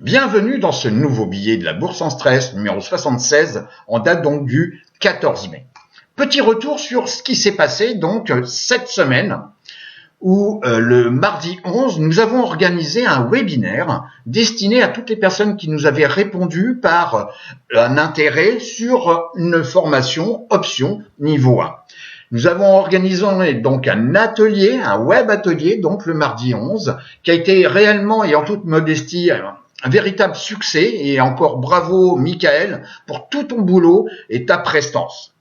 Bienvenue dans ce nouveau billet de la Bourse en stress, numéro 76, en date donc du 14 mai. Petit retour sur ce qui s'est passé donc cette semaine, où le mardi 11, nous avons organisé un webinaire destiné à toutes les personnes qui nous avaient répondu par un intérêt sur une formation option niveau 1. Nous avons organisé donc un atelier, un web atelier, donc le mardi 11, qui a été réellement et en toute modestie un véritable succès, et encore bravo Michael pour tout ton boulot et ta prestance.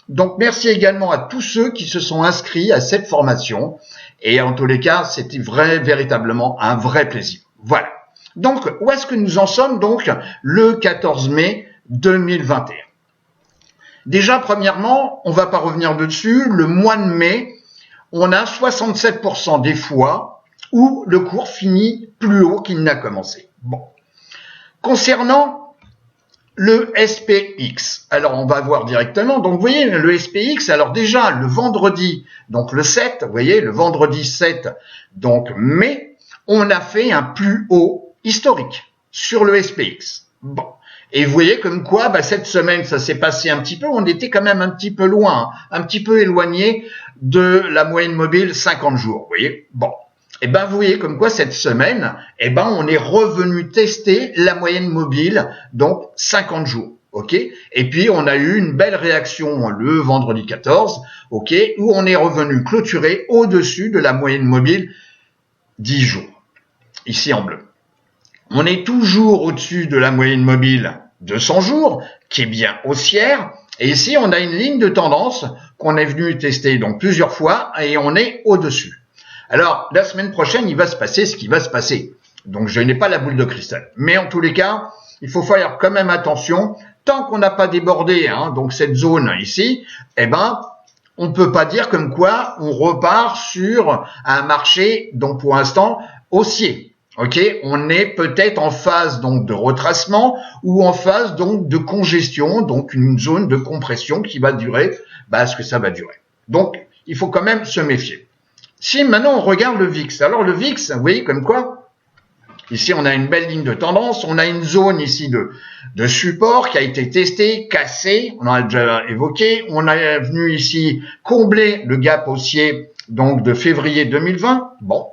Donc merci également à tous ceux qui se sont inscrits à cette formation, et en tous les cas c'était véritablement un vrai plaisir. Voilà. Donc où est-ce que nous en sommes donc le 14 mai 2021? Déjà premièrement, on va pas revenir dessus, le mois de mai, on a 67% des fois où le cours finit plus haut qu'il n'a commencé. Bon. Concernant le SPX, alors on va voir directement, donc vous voyez le SPX, alors déjà le vendredi, donc le 7, vous voyez le vendredi 7, donc mai, on a fait un plus haut historique sur le SPX. Bon, et vous voyez comme quoi cette semaine ça s'est passé un petit peu, on était quand même un petit peu loin, un petit peu éloigné de la moyenne mobile 50 jours, vous voyez, bon. Et vous voyez comme quoi cette semaine, on est revenu tester la moyenne mobile, donc 50 jours, ok. Et puis on a eu une belle réaction le vendredi 14, ok, où on est revenu clôturer au-dessus de la moyenne mobile 10 jours, ici en bleu. On est toujours au-dessus de la moyenne mobile 200 jours, qui est bien haussière. Et ici on a une ligne de tendance qu'on est venu tester donc plusieurs fois et on est au-dessus. Alors, la semaine prochaine, il va se passer ce qui va se passer. Donc, je n'ai pas la boule de cristal. Mais en tous les cas, il faut faire quand même attention. Tant qu'on n'a pas débordé donc cette zone ici, on ne peut pas dire comme quoi on repart sur un marché, donc pour l'instant, haussier. Ok, on est peut-être en phase donc de retracement ou en phase donc de congestion, donc une zone de compression qui va durer ce que ça va durer. Donc, il faut quand même se méfier. Si maintenant on regarde le VIX, alors le VIX, vous voyez comme quoi, ici on a une belle ligne de tendance, on a une zone ici de support qui a été testée, cassée, on en a déjà évoqué, on est venu ici combler le gap haussier donc de février 2020, bon,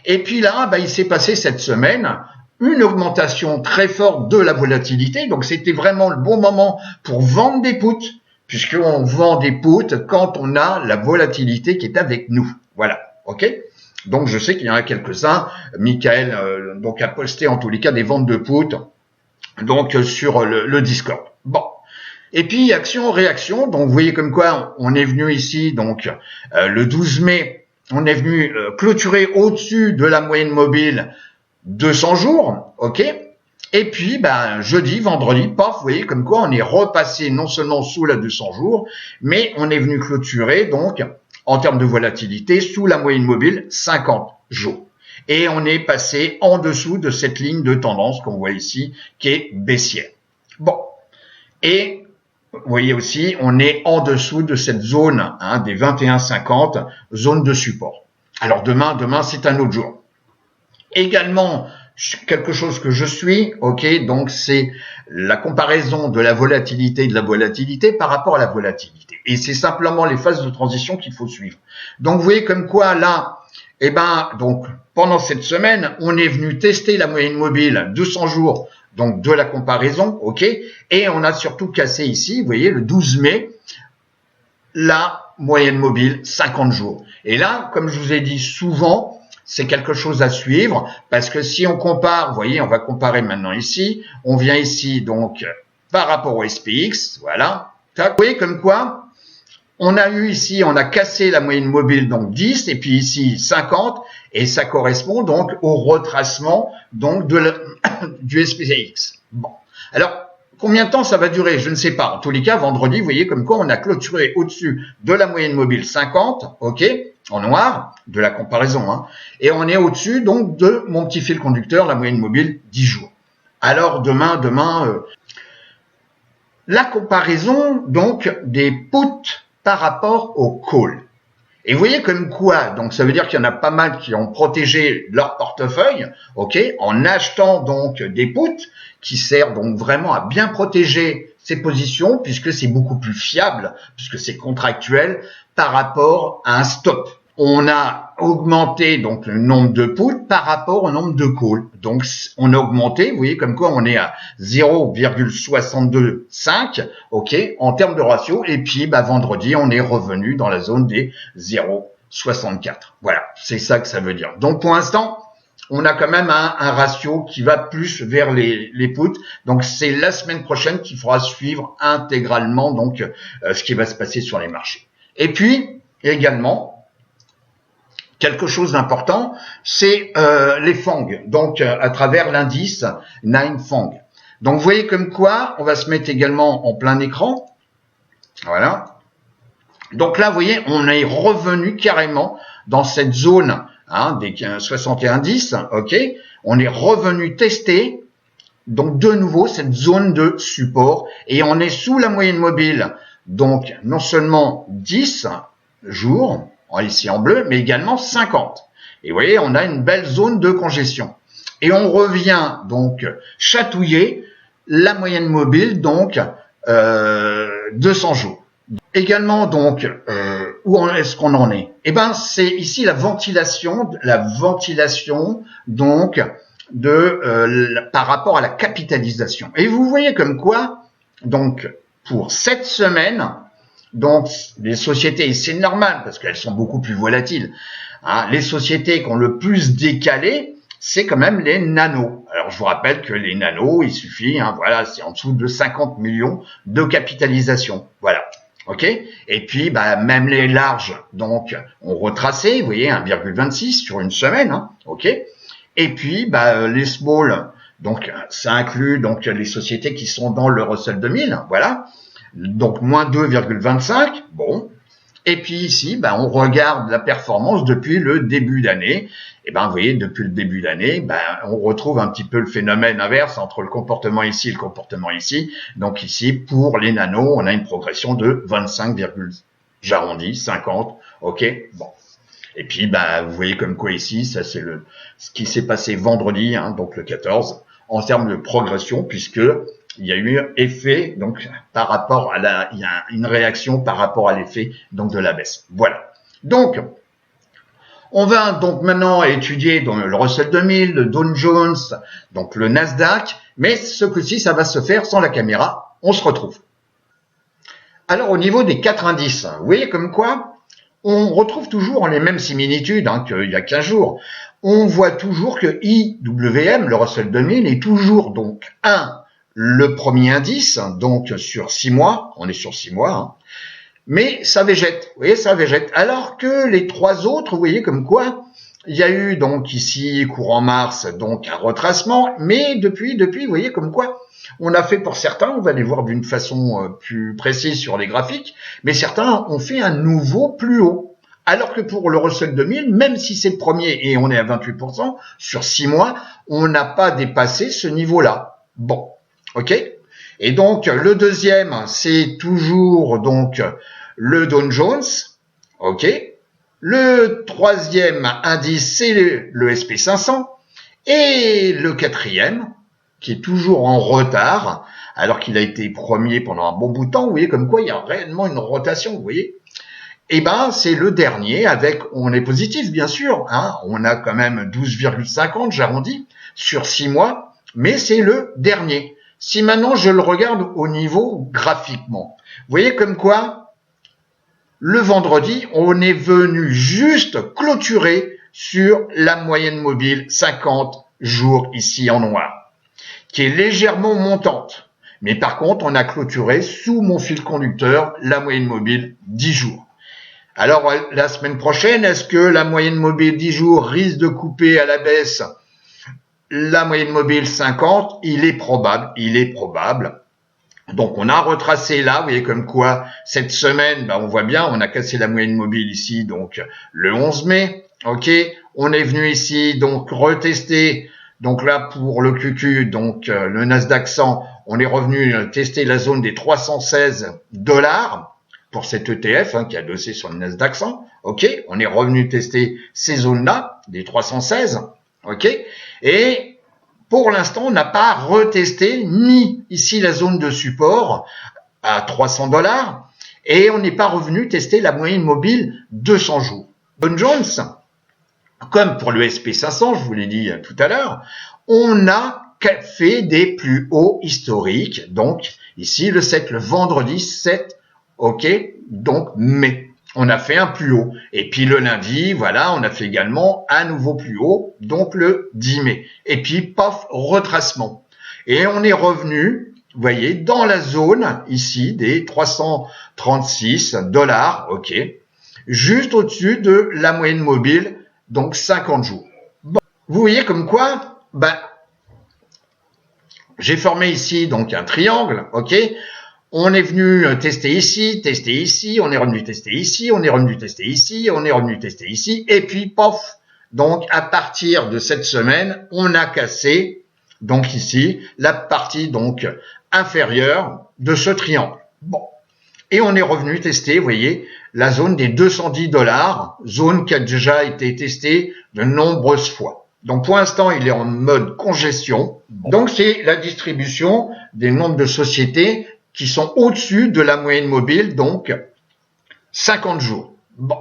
et puis là, il s'est passé cette semaine une augmentation très forte de la volatilité, donc c'était vraiment le bon moment pour vendre des puts, puisqu'on vend des puts quand on a la volatilité qui est avec nous. Voilà, ok. Donc je sais qu'il y en a quelques-uns. Michael donc a posté en tous les cas des ventes de puts donc sur le Discord. Bon. Et puis action-réaction. Donc vous voyez comme quoi on est venu ici donc le 12 mai, on est venu clôturer au-dessus de la moyenne mobile 200 jours, ok. Et puis jeudi, vendredi, paf, vous voyez comme quoi on est repassé non seulement sous la 200 jours, mais on est venu clôturer donc en termes de volatilité, sous la moyenne mobile, 50 jours. Et on est passé en dessous de cette ligne de tendance qu'on voit ici, qui est baissière. Bon. Et, vous voyez aussi, on est en dessous de cette zone, des 21,50, zone de support. Alors demain, c'est un autre jour. Également, quelque chose que je suis, ok, donc c'est la comparaison de la volatilité par rapport à la volatilité. Et c'est simplement les phases de transition qu'il faut suivre. Donc vous voyez comme quoi là, donc pendant cette semaine, on est venu tester la moyenne mobile 200 jours, donc de la comparaison, ok, et on a surtout cassé ici, vous voyez, le 12 mai, la moyenne mobile 50 jours. Et là, comme je vous ai dit souvent, c'est quelque chose à suivre, parce que si on compare, vous voyez, on va comparer maintenant ici, on vient ici donc par rapport au SPX, voilà, vous voyez comme quoi, on a eu ici, on a cassé la moyenne mobile donc 10, et puis ici 50, et ça correspond donc au retracement donc du SPX. Bon, alors, combien de temps ça va durer? Je ne sais pas. En tous les cas, vendredi, vous voyez comme quoi on a clôturé au-dessus de la moyenne mobile 50, ok, en noir, de la comparaison, et on est au-dessus donc de mon petit fil conducteur, la moyenne mobile 10 jours. Alors demain, la comparaison donc des puts par rapport au call. Et vous voyez comme quoi, donc ça veut dire qu'il y en a pas mal qui ont protégé leur portefeuille, ok, en achetant donc des puts qui servent donc vraiment à bien protéger ces positions puisque c'est beaucoup plus fiable, puisque c'est contractuel par rapport à un stop. On a augmenté donc le nombre de puts par rapport au nombre de calls. Donc on a augmenté, vous voyez comme quoi on est à 0,625, ok, en termes de ratio. Et puis vendredi on est revenu dans la zone des 0,64. Voilà, c'est ça que ça veut dire. Donc pour l'instant on a quand même un ratio qui va plus vers les puts. Donc c'est la semaine prochaine qu'il faudra suivre intégralement donc ce qui va se passer sur les marchés. Et puis également quelque chose d'important, c'est les FANG, donc à travers l'indice 9 FANG. Donc vous voyez comme quoi, on va se mettre également en plein écran. Voilà. Donc là, vous voyez, on est revenu carrément dans cette zone des 71-10, ok. On est revenu tester, donc de nouveau, cette zone de support, et on est sous la moyenne mobile. Donc non seulement 10 jours, ici en bleu, mais également 50. Et vous voyez, on a une belle zone de congestion. Et on revient donc chatouiller la moyenne mobile, donc 200 jours. Également donc, où est-ce qu'on en est? Eh ben, c'est ici la ventilation donc par rapport à la capitalisation. Et vous voyez comme quoi, donc pour cette semaine, donc les sociétés, et c'est normal parce qu'elles sont beaucoup plus volatiles, les sociétés qui ont le plus décalé, c'est quand même les nanos. Alors je vous rappelle que les nanos, il suffit, voilà, c'est en dessous de 50 millions de capitalisation. Voilà. Ok. Et puis même les larges donc ont retracé, vous voyez, 1,26 sur une semaine, ok. Et puis les small, donc ça inclut donc les sociétés qui sont dans le Russell 2000, voilà. Donc moins 2,25, bon. Et puis ici, on regarde la performance depuis le début d'année. Et vous voyez, depuis le début d'année, on retrouve un petit peu le phénomène inverse entre le comportement ici et le comportement ici. Donc ici, pour les nanos, on a une progression de 25, j'arrondis, 50, ok, bon. Et puis, vous voyez comme quoi ici, ça c'est ce qui s'est passé vendredi, donc le 14, en termes de progression, puisque il y a eu effet, donc, par rapport à il y a une réaction par rapport à l'effet, donc, de la baisse. Voilà. Donc, on va donc maintenant étudier donc, le Russell 2000, le Dow Jones, donc le Nasdaq, mais ce coup-ci, ça va se faire sans la caméra. On se retrouve. Alors, au niveau des 4 indices, vous voyez comme quoi, on retrouve toujours les mêmes similitudes qu'il y a 15 jours. On voit toujours que IWM, le Russell 2000, est toujours donc le premier indice, donc sur 6 mois, on est sur 6 mois, mais ça végète, vous voyez, ça végète, alors que les 3 autres, vous voyez comme quoi, il y a eu donc ici, courant mars, donc un retracement, mais depuis, vous voyez comme quoi, on a fait pour certains, on va les voir d'une façon plus précise sur les graphiques, mais certains ont fait un nouveau plus haut. Alors que pour le Russell 2000, même si c'est le premier et on est à 28%, sur 6 mois, on n'a pas dépassé ce niveau-là. Bon. Ok. Et donc le deuxième, c'est toujours donc le Dow Jones. Ok. Le troisième indice, c'est le SP500. Et le quatrième, qui est toujours en retard, alors qu'il a été premier pendant un bon bout de temps. Vous voyez comme quoi il y a réellement une rotation. Vous voyez. Eh c'est le dernier on est positif bien sûr. On a quand même 12,50, j'arrondis, sur 6 mois, mais c'est le dernier. Si maintenant je le regarde au niveau graphiquement, vous voyez comme quoi, le vendredi, on est venu juste clôturer sur la moyenne mobile 50 jours ici en noir, qui est légèrement montante. Mais par contre, on a clôturé sous mon fil conducteur la moyenne mobile 10 jours. Alors, la semaine prochaine, est-ce que la moyenne mobile 10 jours risque de couper à la baisse la moyenne mobile 50, il est probable. Donc, on a retracé là, vous voyez comme quoi, cette semaine, on voit bien, on a cassé la moyenne mobile ici, donc, le 11 mai, ok. On est venu ici, donc, retester, donc là, pour le QQ, donc, le Nasdaq 100, on est revenu tester la zone des $316, pour cet ETF qui est adossé sur le Nasdaq 100. Ok, on est revenu tester ces zones-là, des 316. Ok, et pour l'instant, on n'a pas retesté ni ici la zone de support à 300 $, et on n'est pas revenu tester la moyenne mobile 200 jours. Dow Jones, comme pour le SP500, je vous l'ai dit tout à l'heure, on a fait des plus hauts historiques. Donc ici le vendredi 7, ok, donc mai, on a fait un plus haut. Et puis le lundi, voilà, on a fait également un nouveau plus haut, donc le 10 mai. Et puis paf, retracement. Et on est revenu, vous voyez, dans la zone ici des 336 $, ok, juste au-dessus de la moyenne mobile, donc 50 jours. Bon, vous voyez comme quoi, j'ai formé ici donc un triangle, ok. On est venu tester ici, on est revenu tester ici, on est revenu tester ici, on est revenu tester ici, et puis pof. Donc à partir de cette semaine, on a cassé donc ici la partie donc inférieure de ce triangle. Bon, et on est revenu tester, vous voyez, la zone des 210 $, zone qui a déjà été testée de nombreuses fois. Donc pour l'instant, il est en mode congestion. Donc c'est la distribution des nombres de sociétés qui sont au-dessus de la moyenne mobile, donc 50 jours. Bon,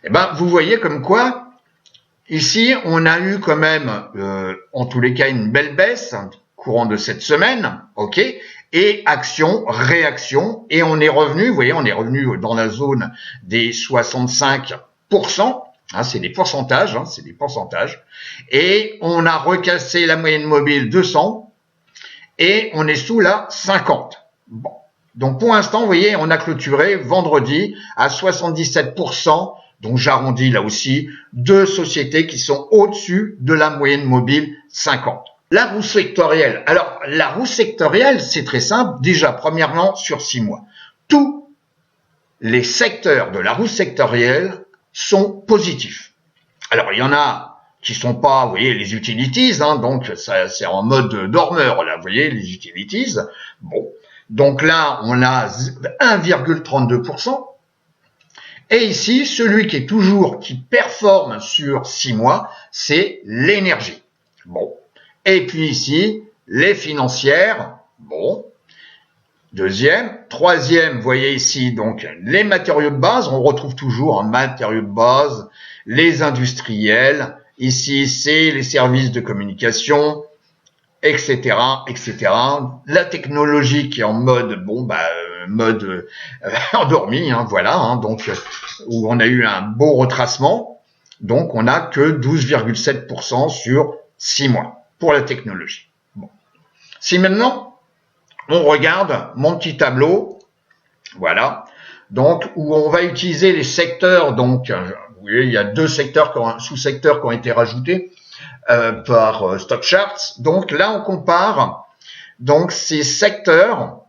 et vous voyez comme quoi, ici, on a eu quand même, en tous les cas, une belle baisse courant de cette semaine, ok, et action, réaction, et on est revenu, vous voyez, on est revenu dans la zone des 65%, c'est des pourcentages, c'est des pourcentages, et on a recassé la moyenne mobile 200, et on est sous la 50. Bon, donc pour l'instant, vous voyez, on a clôturé vendredi à 77%, donc j'arrondis là aussi, deux sociétés qui sont au-dessus de la moyenne mobile 50. La roue sectorielle. Alors, la roue sectorielle, c'est très simple. Déjà, premièrement, sur 6 mois. Tous les secteurs de la roue sectorielle sont positifs. Alors, il y en a qui sont pas, vous voyez, les utilities, donc ça, c'est en mode dormeur, là, vous voyez, les utilities. Bon. Donc là, on a 1,32%. Et ici, celui qui performe sur 6 mois, c'est l'énergie. Bon. Et puis ici, les financières. Bon. Deuxième. Troisième, vous voyez ici, donc, les matériaux de base. On retrouve toujours en matériaux de base, les industriels. Ici, c'est les services de communication, etc., etc. La technologie qui est en mode, mode endormi, voilà, donc où on a eu un beau retracement. Donc, on n'a que 12,7% sur 6 mois pour la technologie. Bon. Si maintenant, on regarde mon petit tableau, voilà, donc où on va utiliser les secteurs, donc, vous voyez, il y a deux secteurs, sous-secteurs qui ont été rajoutés par StockCharts. Donc là, on compare donc ces secteurs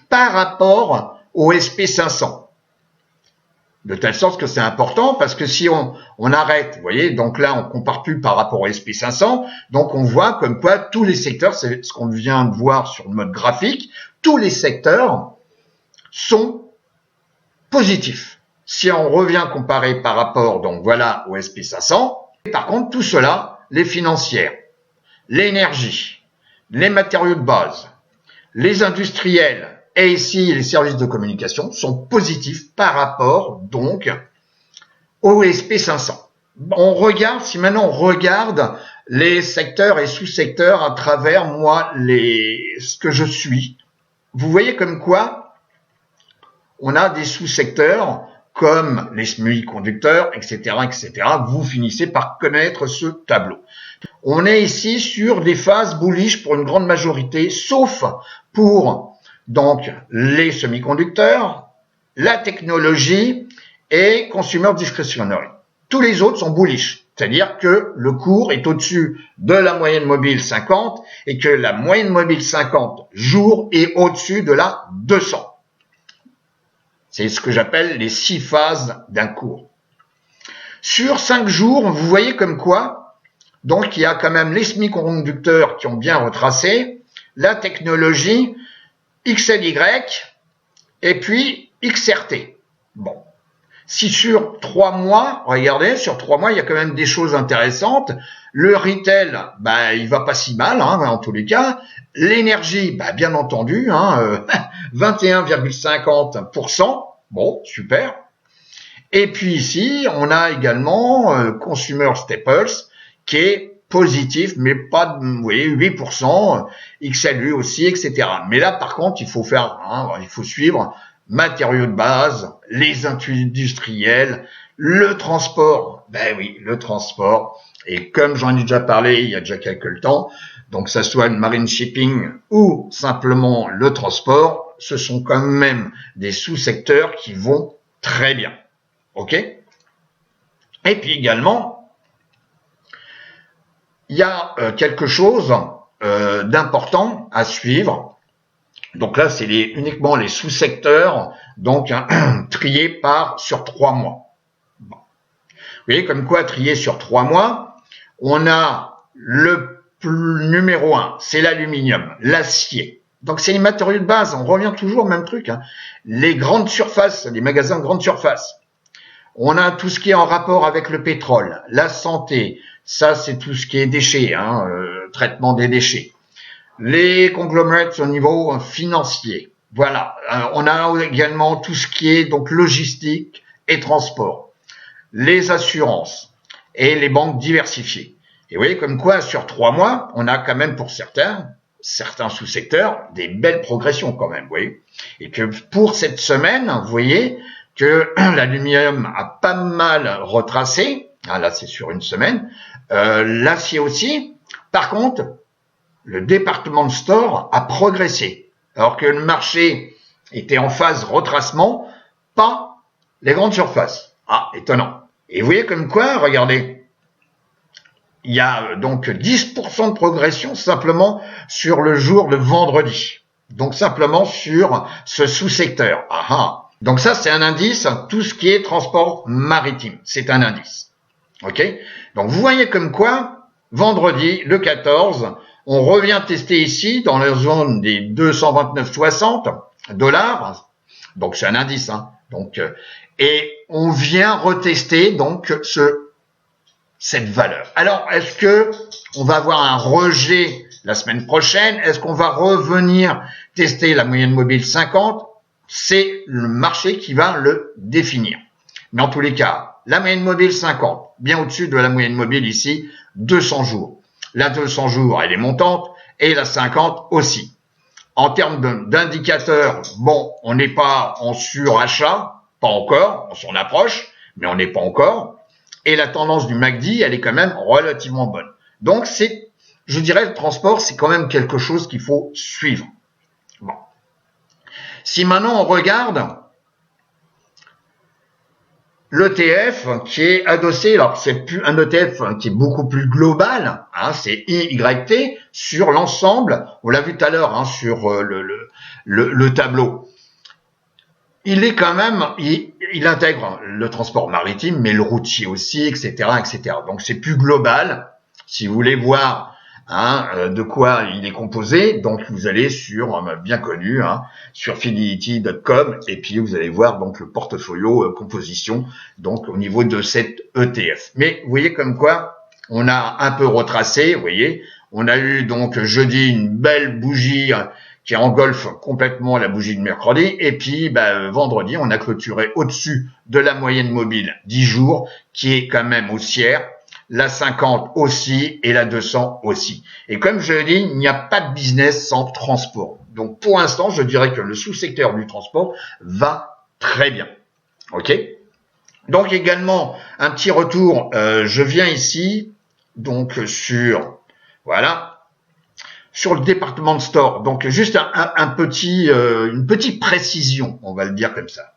par rapport au SP500. De telle sorte que c'est important parce que si on arrête, vous voyez, donc là, on compare plus par rapport au SP500. Donc on voit comme quoi tous les secteurs, c'est ce qu'on vient de voir sur le mode graphique, tous les secteurs sont positifs. Si on revient comparer par rapport, donc voilà, au SP500, par contre, tout cela, les financières, l'énergie, les matériaux de base, les industriels et ici les services de communication sont positifs par rapport donc au SP500. On regarde, si maintenant on regarde les secteurs et sous-secteurs à travers moi ce que je suis, vous voyez comme quoi on a des sous-secteurs comme les semi-conducteurs, etc., etc. Vous finissez par connaître ce tableau. On est ici sur des phases bullish pour une grande majorité, sauf pour donc les semi-conducteurs, la technologie et consumer discretionary. Tous les autres sont bullish, c'est-à-dire que le cours est au-dessus de la moyenne mobile 50 et que la moyenne mobile 50 jours est au-dessus de la 200. C'est ce que j'appelle les 6 phases d'un cours. Sur 5 jours, vous voyez comme quoi, donc il y a quand même les semi-conducteurs qui ont bien retracé, la technologie, XLY et puis XRT. Bon. Si sur 3 mois, regardez, sur 3 mois, il y a quand même des choses intéressantes. Le retail, bah, il va pas si mal, hein, en tous les cas. L'énergie, bah, bien entendu, 21,50%. Bon, super. Et puis ici, on a également Consumer Staples, qui est positif, mais pas de, vous voyez, 8%, XLU aussi, etc. Mais là, par contre, il faut suivre matériaux de base, les industriels, le transport. Ben oui, le transport. Et comme j'en ai déjà parlé il y a déjà quelques temps, donc ça soit le marine shipping ou simplement le transport, ce sont quand même des sous-secteurs qui vont très bien. OK? Et puis également, il y a quelque chose d'important à suivre. Donc là, c'est uniquement les sous-secteurs, donc triés sur 3 mois. Bon. Vous voyez, comme quoi trier sur 3 mois, on a le numéro 1, c'est l'aluminium, l'acier. Donc c'est les matériaux de base, on revient toujours au même truc. Hein. Les grandes surfaces, les magasins de grande surface. On a tout ce qui est en rapport avec le pétrole, la santé, ça c'est tout ce qui est déchets, traitement des déchets. Les conglomerates au niveau financier. Voilà. On a également tout ce qui est donc logistique et transport. Les assurances et les banques diversifiées. Et vous voyez comme quoi sur 3 mois, on a quand même pour certains sous-secteurs, des belles progressions quand même, vous voyez. Et que pour cette semaine, vous voyez que l'aluminium a pas mal retracé. Ah, là, c'est sur une semaine. L'acier aussi. Par contre, le département store a progressé, alors que le marché était en phase retracement, pas les grandes surfaces. Ah, étonnant. Et vous voyez comme quoi, regardez, il y a donc 10% de progression simplement sur le jour de vendredi. Donc simplement sur ce sous-secteur. Ah. Donc ça, c'est un indice, tout ce qui est transport maritime, c'est un indice. OK? Donc vous voyez comme quoi, vendredi, le 14, on revient tester ici dans la zone des 229,60 $. Donc c'est un indice, hein. Donc et on vient retester donc cette valeur. Alors est-ce que on va avoir un rejet la semaine prochaine? Est-ce qu'on va revenir tester la moyenne mobile 50? C'est le marché qui va le définir. Mais en tous les cas, la moyenne mobile 50, bien au-dessus de la moyenne mobile ici, 200 jours. La 200 jours, elle est montante, et la 50 aussi. En termes d'indicateurs, bon, on n'est pas en surachat, pas encore, on s'en approche, mais on n'est pas encore. Et la tendance du MACD, elle est quand même relativement bonne. Donc je dirais, le transport, c'est quand même quelque chose qu'il faut suivre. Bon. Si maintenant on regarde l'ETF qui est adossé, alors c'est plus un ETF qui est beaucoup plus global, c'est IYT sur l'ensemble, on l'a vu tout à l'heure sur le tableau. Il est quand même, il intègre le transport maritime, mais le routier aussi, etc., etc. Donc c'est plus global. Si vous voulez voir de quoi il est composé, donc vous allez sur, bien connu, sur fidelity.com, et puis vous allez voir donc le portfolio composition, donc au niveau de cet ETF. Mais vous voyez comme quoi on a un peu retracé, vous voyez, on a eu donc jeudi une belle bougie qui engolfe complètement la bougie de mercredi, et puis vendredi on a clôturé au-dessus de la moyenne mobile 10 jours, qui est quand même haussière, la 50 aussi et la 200 aussi. Et comme je l'ai dit, il n'y a pas de business sans transport. Donc pour l'instant, je dirais que le sous-secteur du transport va très bien. OK? Donc également, un petit retour, je viens ici, donc sur le département de store. Donc juste une petite précision, on va le dire comme ça.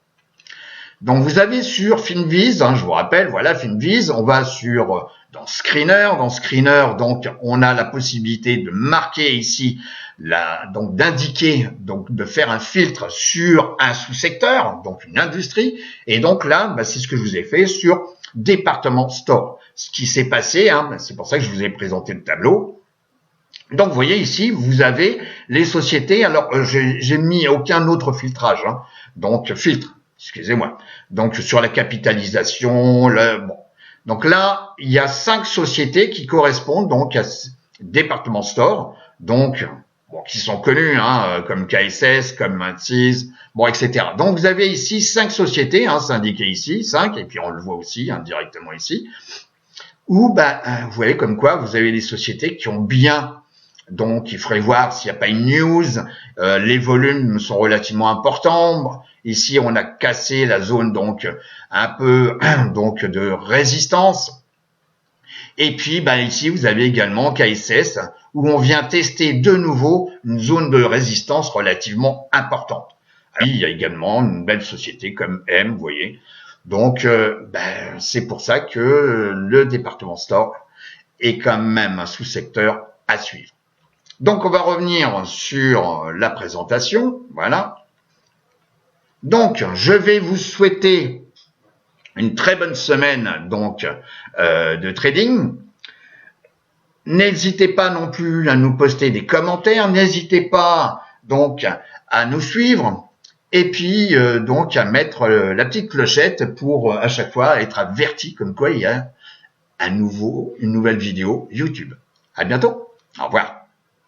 Donc vous avez sur Finviz, je vous rappelle, voilà Finviz, on va dans Screener. Dans Screener, donc on a la possibilité de marquer ici, donc d'indiquer, donc de faire un filtre sur un sous-secteur, donc une industrie. Et donc là, c'est ce que je vous ai fait sur département store. Ce qui s'est passé, c'est pour ça que je vous ai présenté le tableau. Donc vous voyez ici, vous avez les sociétés. Alors j'ai mis aucun autre filtrage, donc filtre. excusez-moi. Donc sur la capitalisation, bon. Donc là, il y a 5 sociétés qui correspondent donc à Department Store, donc bon, qui sont connues hein, comme KSS, comme Macy's, bon, etc. Donc vous avez ici 5 sociétés, hein, c'est indiqué ici, 5, et puis on le voit aussi hein, directement ici, où vous voyez comme quoi vous avez des sociétés qui ont bien. Donc, il faudrait voir s'il n'y a pas une news. Les volumes sont relativement importants. Ici, on a cassé la zone donc un peu donc de résistance. Et puis, ici, vous avez également KSS où on vient tester de nouveau une zone de résistance relativement importante. Il y a également une belle société comme M, vous voyez. Donc, c'est pour ça que le Department Store est quand même un sous-secteur à suivre. Donc, on va revenir sur la présentation. Voilà. Donc, je vais vous souhaiter une très bonne semaine donc de trading. N'hésitez pas non plus à nous poster des commentaires. N'hésitez pas donc à nous suivre. Et puis, donc, à mettre la petite clochette pour à chaque fois être averti comme quoi il y a une nouvelle vidéo YouTube. À bientôt. Au revoir.